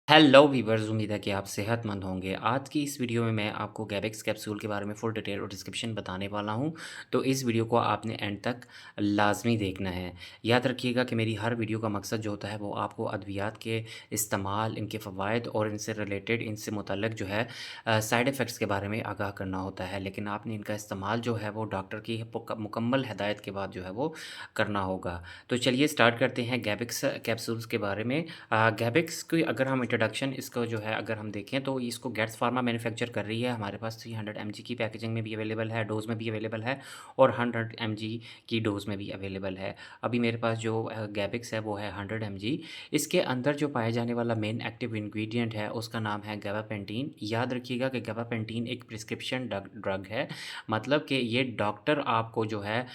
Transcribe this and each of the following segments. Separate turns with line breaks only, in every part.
Hello viewers, उम्मीद है कि आप सेहतमंद होंगे। आज की इस वीडियो में मैं आपको गैबेक्स कैप्सूल के बारे में फुल डिटेल और डिस्क्रिप्शन बताने वाला हूं। तो इस वीडियो को आपने एंड तक लाजमी देखना है। याद रखिएगा कि मेरी हर वीडियो का मकसद जो होता है वो आपको अद्वियात के इस्तेमाल, इनके फ़वाइद और इनसे रिलेटेड, इनसे मुतल्लिक़ जो है साइड इफ़ेक्ट्स के बारे में आगाह करना होता है। लेकिन आपने इनका इस्तेमाल जो है वो डॉक्टर की मुकम्मल हिदायत के बाद जो है वो करना होगा। तो चलिए स्टार्ट करते हैं गैबेक्स कैप्सूल्स के बारे में। गैबेक्स की अगर हम इंट्रोडक्शन इसको जो है अगर हम देखें तो इसको गैट्स फार्मा मैन्युफैक्चर कर रही है। हमारे पास 300 mg की पैकेजिंग में भी अवेलेबल है, डोज़ में भी अवेलेबल है और 100 mg की डोज़ में भी अवेलेबल है। अभी मेरे पास जो गैबेक्स है वो है 100 mg। इसके अंदर जो पाया जाने वाला मेन एक्टिव इंग्रेडिएंट है उसका नाम है गाबापेंटीन। याद रखिएगा कि गाबापेंटीन एक प्रिस्क्रिप्शन ड्रग है, मतलब कि ये डॉक्टर आपको जो है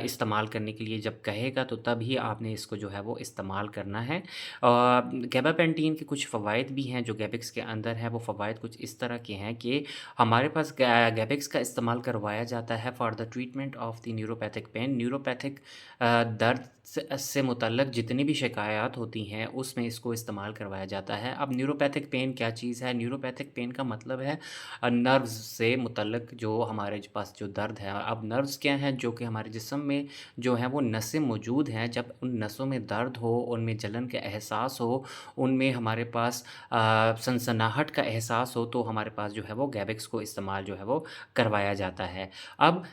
इस्तेमाल करने के लिए जब कहेगा तो तभी आपने इसको जो है वो इस्तेमाल करना है। गाबापेंटीन के कुछ फ़वाइद भी हैं जो गैबेक्स के अंदर है। वो फ़वाइद कुछ इस तरह के हैं कि हमारे पास गैबेक्स का इस्तेमाल करवाया जाता है for the treatment of the neuropathic pain. Neuropathic दर्द से मुतल्लक जितनी भी शिकायत होती हैं उसमें इसको इस्तेमाल करवाया जाता है। अब न्यूरोपैथिक पेन क्या चीज़ है? न्यूरोपैथिक पेन का मतलब है नर्व्स से मुतल्लक जो हमारे पास जो दर्द है। अब नर्व्स क्या हैं? जो कि हमारे जिस्म में जो है वो नसें मौजूद हैं। जब उन नसों में दर्द हो, उनमें जलन का एहसास हो, उनमें हमारे पास सनसनाहट का एहसास हो, तो हमारे पास जो है वो गैबेक्स को इस्तेमाल जो है वो करवाया जाता है। अब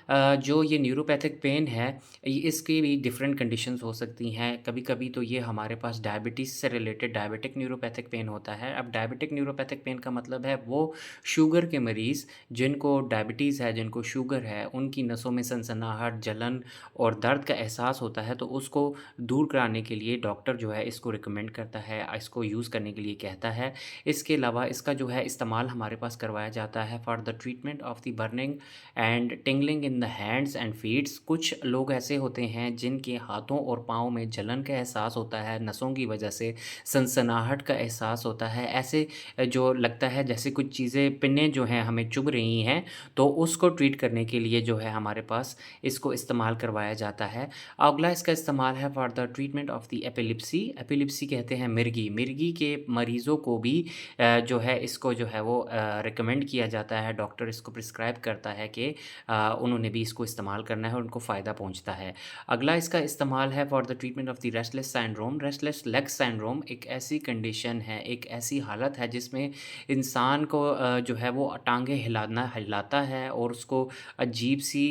जो ये न्यूरोपैथिक पेन है, इसकी भी डिफरेंट कंडीशंस हो सकती हैं। कभी-कभी तो ये हमारे पास डायबिटीज़ से रिलेटेड डायबिटिक न्यूरोपैथिक पेन होता है। अब डायबिटिक न्यूरोपैथिक पेन का मतलब है वो शुगर के मरीज़ जिनको डायबिटीज़ है, जिनको शुगर है, उनकी नसों में सनसनाहट, जलन और दर्द का एहसास होता है, तो उसको दूर कराने के लिए डॉक्टर जो है इसको रिकमेंड करता है, इसको यूज़ करने के लिए कहता है। इसके अलावा इसका जो है इस्तेमाल हमारे पास करवाया जाता है for the treatment of the burning and tingling in the hands and feets. कुछ लोग ऐसे होते हैं जिनके हाथों और पाँव में जलन का एहसास होता है, नसों की वजह से सनसनाहट का एहसास होता है। ऐसे जो लगता है जैसे कुछ चीज़ें, पिन्नें जो हैं हमें चुभ रही हैं, तो उसको ट्रीट करने के लिए जो है हमारे पास इसको इस्तेमाल करवाया जाता है। अगला इसका इस्तेमाल है for the treatment of the epilepsy. Epilepsy कहते हैं मिर्गी। मिर्गी के मरीज़ों को भी जो है इसको जो है वो रिकमेंड किया जाता है। डॉक्टर इसको प्रिस्क्राइब करता है कि उन्होंने भी इसको इस्तेमाल करना है और उनको फ़ायदा पहुँचता है। अगला इसका इस्तेमाल है for the treatment of the restless syndrome. Restless leg syndrome एक ऐसी कंडीशन है, एक ऐसी हालत है जिसमें इंसान को जो है वो टाँगें हिलाता है और उसको अजीब-सी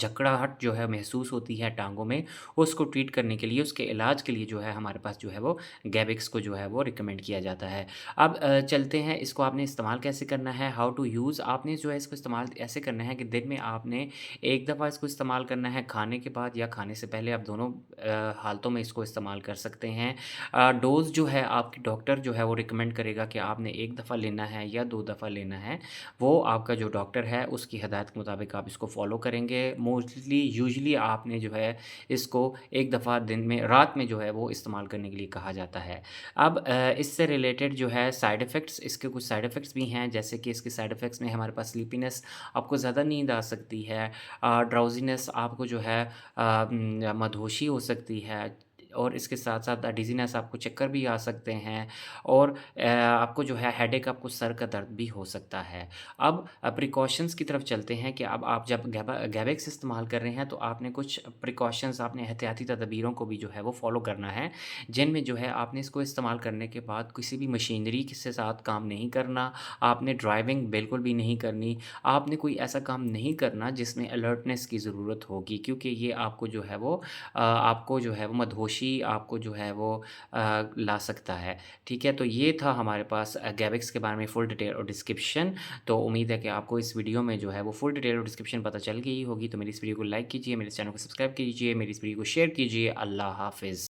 जकड़ाहट जो है महसूस होती है टाँगों में। उसको ट्रीट करने के लिए, उसके इलाज के लिए जो है हमारे पास जो है वो गैबेक्स को जो है वो रिकमेंड किया जाता है। अब चलते हैं इसको आपने इस्तेमाल कैसे करना है, हाउ टू यूज़। आपने जो है इसको इस्तेमाल ऐसे करना है कि दिन में आपने एक दफ़ा इसको इस्तेमाल करना है, खाने के बाद या खाने से पहले। आप दोनों हालतों में इसको इस्तेमाल कर सकते हैं। डोज़ जो है आपके डॉक्टर जो है वो रिकमेंड करेगा कि आपने 1 दफ़ा लेना है या 2 दफ़ा लेना है। वो आपका जो डॉक्टर है उसकी हिदायत के मुताबिक आप इसको फ़ॉलो करेंगे। मोस्टली यूजुअली आपने जो है इसको एक दफ़ा दिन में, रात में जो है वो इस्तेमाल करने के लिए कहा जाता है। अब इससे रिलेटेड जो है साइड इफ़ेक्ट्स, इसके कुछ साइड इफ़ेक्ट्स भी हैं, जैसे कि इसके साइड इफ़ेक्ट्स में हमारे पास स्लीपीनेस, आपको ज़्यादा नींद आ सकती है। ड्राउज़ीनेस, आपको जो है मदहोशी हो सकती है और इसके साथ-साथ डिज़ीनेस, आपको चक्कर भी आ सकते हैं और आपको जो है हेडेक, आपको सर का दर्द भी हो सकता है। अब प्रिकॉशंस की तरफ चलते हैं कि अब आप जब गैबेक्स इस्तेमाल कर रहे हैं तो आपने कुछ प्रिकॉशंस, आपने एहतियाती तदबीरों को भी जो है वो फ़ॉलो करना है, जिनमें जो है आपने इसको इस्तेमाल करने के बाद किसी भी मशीनरी के साथ काम नहीं करना, आपने ड्राइविंग बिल्कुल भी नहीं करनी, आपने कोई ऐसा काम नहीं करना जिसमें अलर्टनेस की ज़रूरत होगी, क्योंकि ये आपको जो है वो आपको जो है वो मदहोशी आपको जो है वो ला सकता है। ठीक है? तो ये था हमारे पास गैबेक्स के बारे में फुल डिटेल और डिस्क्रिप्शन। तो उम्मीद है कि आपको इस वीडियो में जो है वो फुल डिटेल और डिस्क्रिप्शन पता चल गई होगी। तो मेरी इस वीडियो को लाइक कीजिए, मेरे चैनल को सब्सक्राइब कीजिए, मेरी इस वीडियो को शेयर कीजिए। अल्लाह हाफ़िज़।